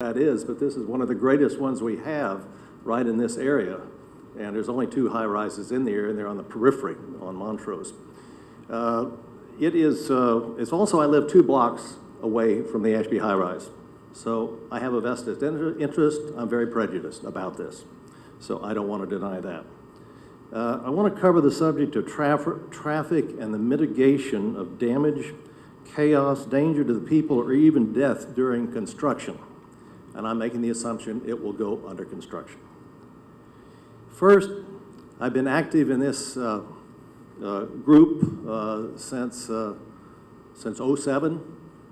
that is, but this is one of the greatest ones we have right in this area. And there's only 2 high-rises in the area, and they're on the periphery on Montrose. It's also, I live 2 blocks away from the Ashby Highrise. So I have a vested interest. I'm very prejudiced about this. So I don't want to deny that. I want to cover the subject of traffic and the mitigation of damage, chaos, danger to the people, or even death during construction. And I'm making the assumption it will go under construction. First, I've been active in this group since '07,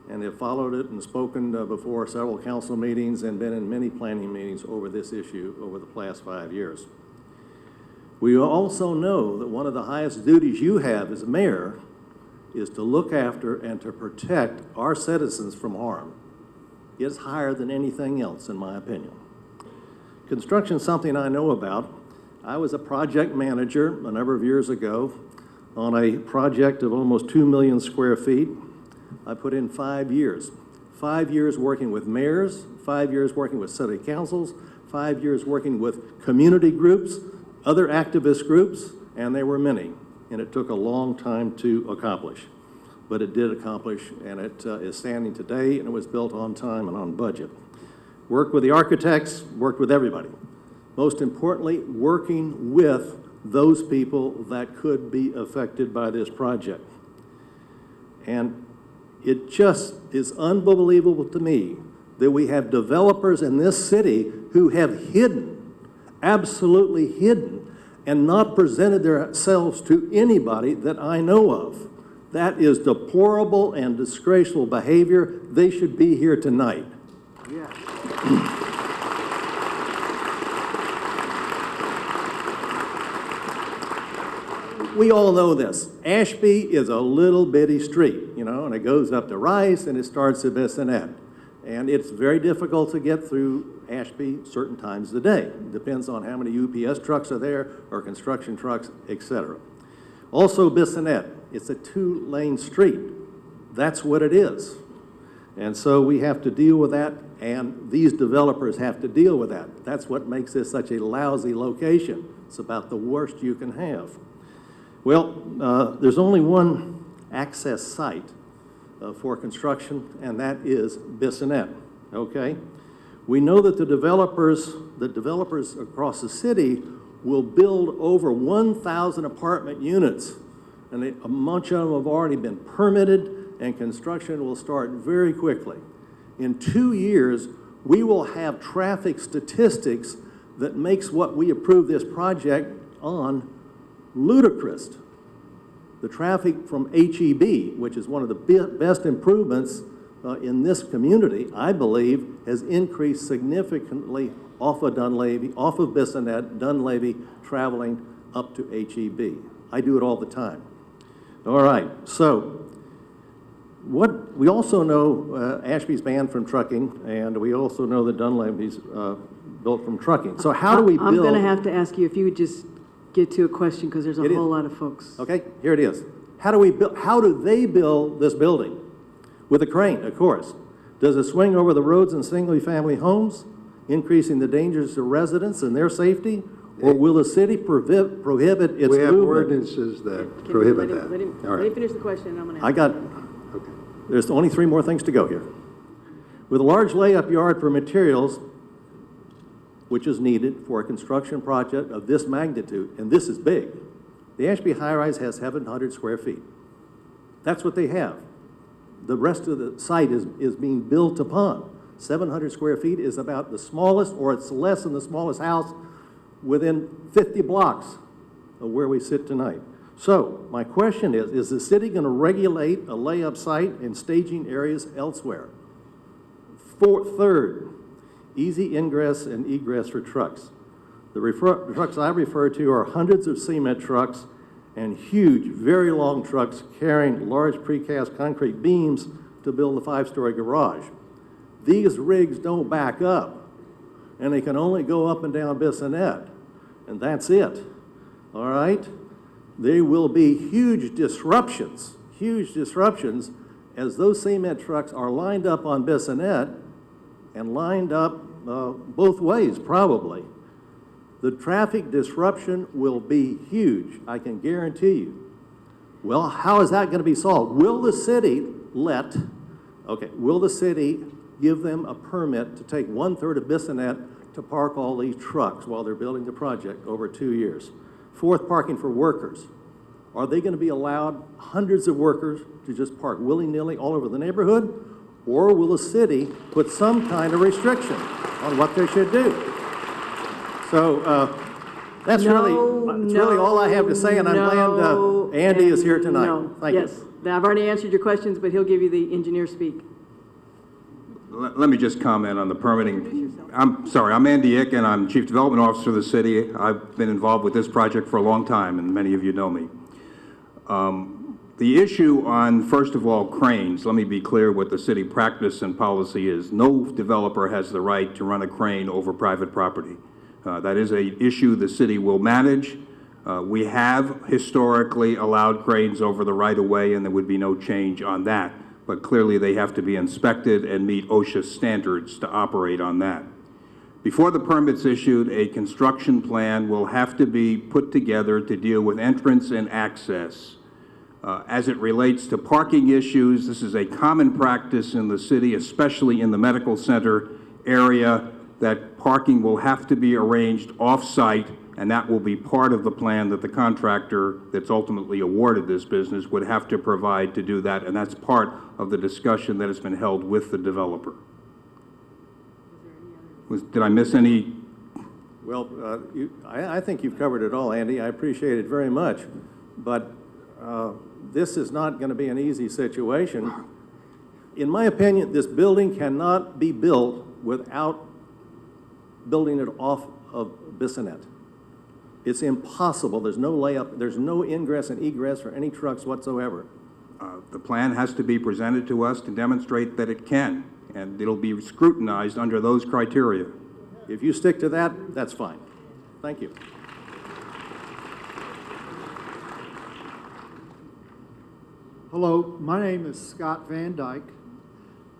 and have followed it and spoken before several council meetings and been in many planning meetings over this issue over the past 5 years. We also know that one of the highest duties you have as mayor is to look after and to protect our citizens from harm. It's higher than anything else, in my opinion. Construction is something I know about. I was a project manager a number of years ago on a project of almost 2 million square feet. I put in 5 years. 5 years working with mayors, 5 years working with city councils, 5 years working with community groups, other activist groups, and there were many. And it took a long time to accomplish. But it did accomplish, and it is standing today, and it was built on time and on budget. Worked with the architects, worked with everybody. Most importantly, working with those people that could be affected by this project. And it just is unbelievable to me that we have developers in this city who have hidden, absolutely hidden, and not presented themselves to anybody that I know of. That is deplorable and disgraceful behavior. They should be here tonight. Yeah. We all know this. Ashby is a little bitty street, you know, and it goes up to Rice and it starts at Bissonnette. And it's very difficult to get through Ashby certain times of the day. It depends on how many UPS trucks are there or construction trucks, etc. Also Bissonnette, it's a 2-lane street. That's what it is. And so we have to deal with that, and these developers have to deal with that. That's what makes this such a lousy location. It's about the worst you can have. Well, there's only one access site for construction, and that is Bissonnette, okay? We know that the developers across the city will build over 1,000 apartment units, and a bunch of them have already been permitted, and construction will start very quickly. In 2 years, we will have traffic statistics that makes what we approved this project on ludicrous. The traffic from HEB, which is one of the best improvements in this community, I believe, has increased significantly off of Bissonnette, Dunleavy, traveling up to HEB. I do it all the time. All right, so we also know Ashby's banned from trucking, and we also know that Dunleavy's built from trucking. So how do we build? I'm going to have to ask you if you would just get to a question, because there's a whole lot of folks. Okay, here it is. How do they build this building? With a crane, of course. Does it swing over the roads in single-family homes, increasing the dangers to residents and their safety? Or will the city prohibit its movement? We have ordinances that prohibit that. Let him finish the question, and I'm going to okay. There's only 3 more things to go here. With a large layup yard for materials, which is needed for a construction project of this magnitude, and this is big, the Ashby Highrise has 700 square feet. That's what they have. The rest of the site is being built upon. 700 square feet is about the smallest, or it's less than the smallest house within 50 blocks of where we sit tonight. So my question is the city going to regulate a layup site and staging areas elsewhere? Third, easy ingress and egress for trucks. The trucks I refer to are hundreds of cement trucks and huge, very long trucks carrying large precast concrete beams to build a 5-story garage. These rigs don't back up, and they can only go up and down Bissonnette, and that's it, all right? There will be huge disruptions as those cement trucks are lined up on Bissonnette and lined up both ways, probably. The traffic disruption will be huge, I can guarantee you. Well, how is that going to be solved? Will the city give them a permit to take 1/3 of Bissonnette to park all these trucks while they're building the project over 2 years? Fourth, parking for workers. Are they going to be allowed hundreds of workers to just park willy-nilly all over the neighborhood? Or will the city put some kind of restriction on what they should do? So that's really all I have to say, and I'm glad Andy is here tonight. Thank you. Yes, I've already answered your questions, but he'll give you the engineer speak. Let me just comment on the permitting. I'm Andy Ick, and I'm Chief Development Officer of the city. I've been involved with this project for a long time, and many of you know me. The issue on, first of all, cranes, let me be clear what the city practice and policy is. No developer has the right to run a crane over private property. That is an issue the city will manage. We have historically allowed cranes over the right-of-way, and there would be no change on that. But clearly they have to be inspected and meet OSHA standards to operate on that. Before the permit's issued, a construction plan will have to be put together to deal with entrance and access. As it relates to parking issues, this is a common practice in the city, especially in the medical center area, that parking will have to be arranged off-site, and that will be part of the plan that the contractor that's ultimately awarded this business would have to provide to do that, and that's part of the discussion that has been held with the developer. Did I miss any? Well, I think you've covered it all, Andy. I appreciate it very much. But this is not going to be an easy situation. In my opinion, this building cannot be built without building it off of Bissonnette. It's impossible. There's no layup. There's no ingress and egress for any trucks whatsoever. The plan has to be presented to us to demonstrate that it can, and it'll be scrutinized under those criteria. If you stick to that, that's fine. Thank you. Hello, my name is Scott Van Dyke.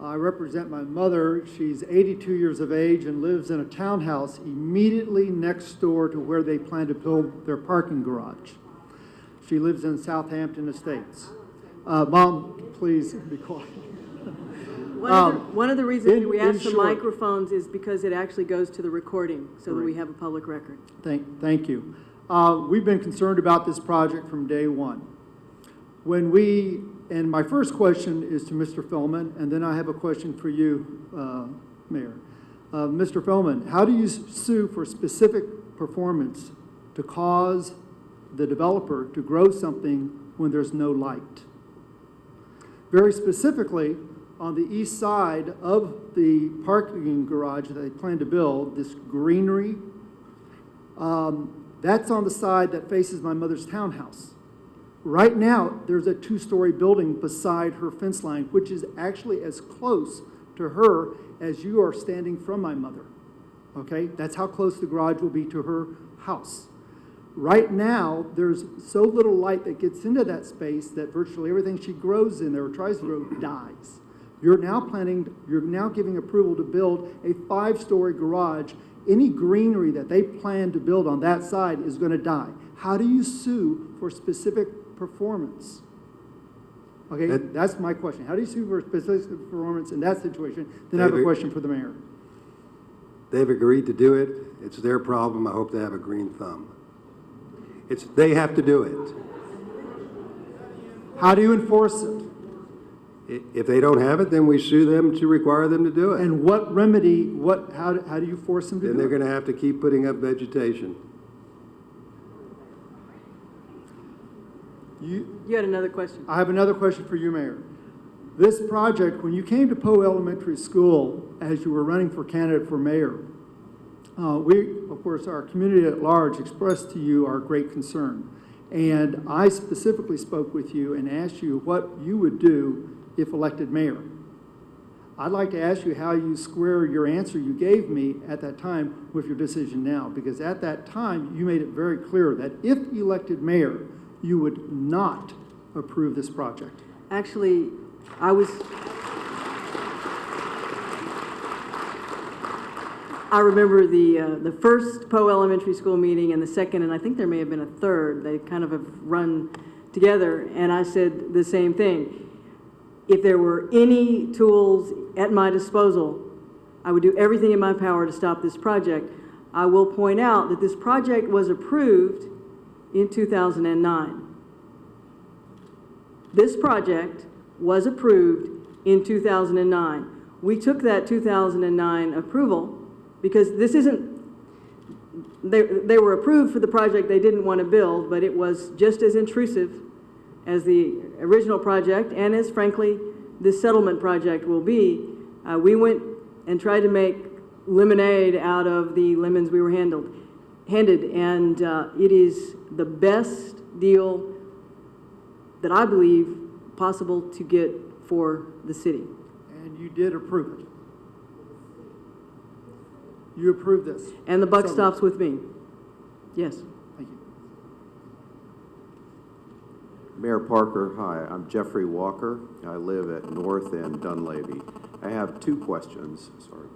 I represent my mother. She's 82 years of age and lives in a townhouse immediately next door to where they plan to build their parking garage. She lives in Southampton Estates. Mom, please be quiet. One of the reasons we ask for short, microphones is because it actually goes to the recording so that we have a public record. Thank you. We've been concerned about this project from day one. And my first question is to Mr. Fellman, and then I have a question for you, Mayor. Mr. Fellman, how do you sue for specific performance to cause the developer to grow something when there's no light? Very specifically, on the east side of the parking garage that they plan to build, this greenery, that's on the side that faces my mother's townhouse. Right now, there's a 2-story building beside her fence line, which is actually as close to her as you are standing from my mother. Okay? That's how close the garage will be to her house. Right now, there's so little light that gets into that space that virtually everything she grows in there or tries to grow dies. You're now giving approval to build a 5-story garage. Any greenery that they plan to build on that side is going to die. How do you sue for specific performance? Okay, that's my question. How do you sue for specific performance in that situation? Then I have a question for the mayor. They've agreed to do it. It's their problem. I hope they have a green thumb. They have to do it. How do you enforce it? If they don't have it, then we sue them to require them to do it. And what remedy, how do you force them to do it? Then they're going to have to keep putting up vegetation. You had another question. I have another question for you, Mayor. This project, when you came to Poe Elementary School as you were running for candidate for mayor, we, of course, our community at large expressed to you our great concern. And I specifically spoke with you and asked you what you would do if elected mayor. I'd like to ask you how you square your answer you gave me at that time with your decision now, because at that time you made it very clear that if elected mayor, you would not approve this project. Actually, I was I remember the first Poe Elementary School meeting and the second, and I think there may have been a third. They kind of have run together, and I said the same thing. If there were any tools at my disposal, I would do everything in my power to stop this project. I will point out that this project was approved in 2009. This project was approved in 2009. We took that 2009 approval because this isn't, they were approved for the project they didn't want to build, but it was just as intrusive as the original project and as, frankly, this settlement project will be. We went and tried to make lemonade out of the lemons we were handed, and it is the best deal that I believe possible to get for the city. And you did approve it. You approved this. And the buck So- stops with me. Yes. Thank you. Mayor Parker, hi, I'm Jeffrey Walker. I live at North and Dunleavy. I have two questions, sorry.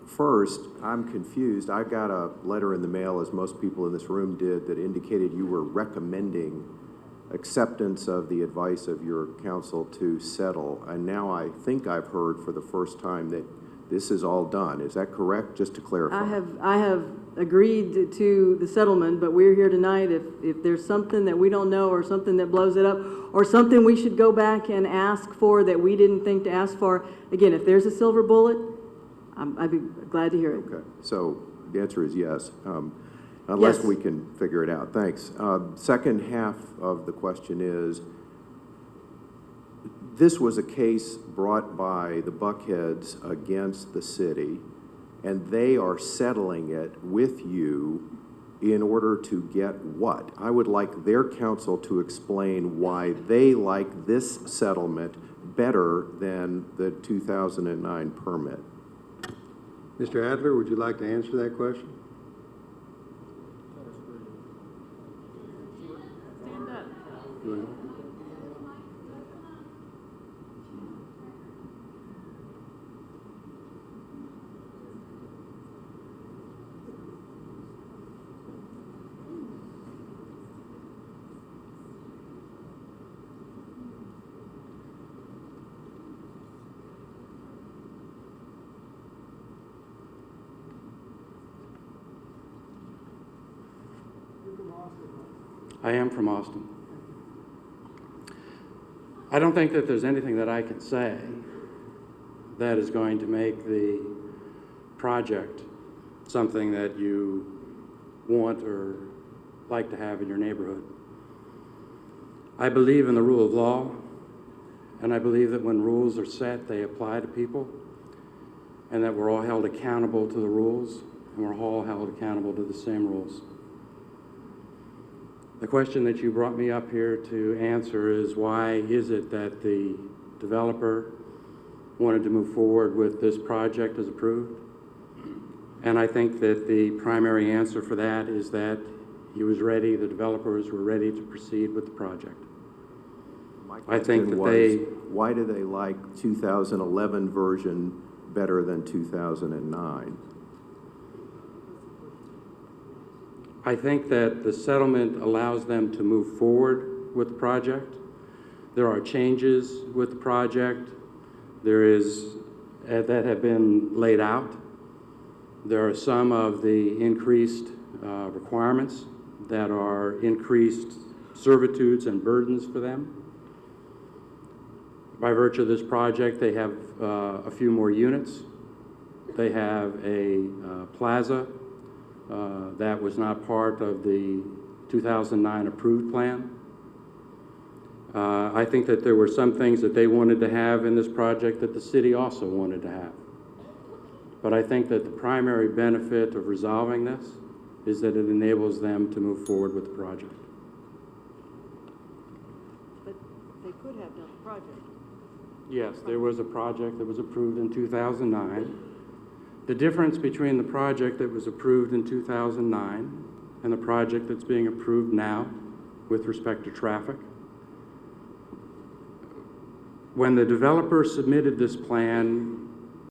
First, I'm confused. I got a letter in the mail, as most people in this room did, that indicated you were recommending acceptance of the advice of your council to settle. And now I think I've heard for the first time that this is all done. Is that correct? Just to clarify. I have agreed to the settlement, but we're here tonight. If there's something that we don't know or something that blows it up or something we should go back and ask for that we didn't think to ask for, again, if there's a silver bullet, I'd be glad to hear it. Okay, so the answer is yes, unless Yes. we can figure it out. Thanks. Second half of the question is, this was a case brought by the Buckheads against the city, and they are settling it with you in order to get what? I would like their counsel to explain why they like this settlement better than the 2009 permit. Mr. Adler, would you like to answer that question? Stand up. Go ahead. I am from Austin. I don't think that there's anything that I can say that is going to make the project something that you want or like to have in your neighborhood. I believe in the rule of law, and I believe that when rules are set, they apply to people, and that we're all held accountable to the rules, and we're all held accountable to the same rules. The question that you brought me up here to answer is, why is it that the developer wanted to move forward with this project as approved? And I think that the primary answer for that is that he was ready, the developers were ready to proceed with the project. My I think that question was, why do they like 2011 version better than 2009? I think that the settlement allows them to move forward with the project. There are changes with the project. There is, that have been laid out. There are some of the increased requirements that are increased servitudes and burdens for them. By virtue of this project, they have a few more units. They have a plaza that was not part of the 2009 approved plan. I think that there were some things that they wanted to have in this project that the city also wanted to have. But I think that the primary benefit of resolving this is that it enables them to move forward with the project. But they could have done the project. Yes, there was a project that was approved in 2009. The difference between the project that was approved in 2009 and the project that's being approved now with respect to traffic, when the developer submitted this plan,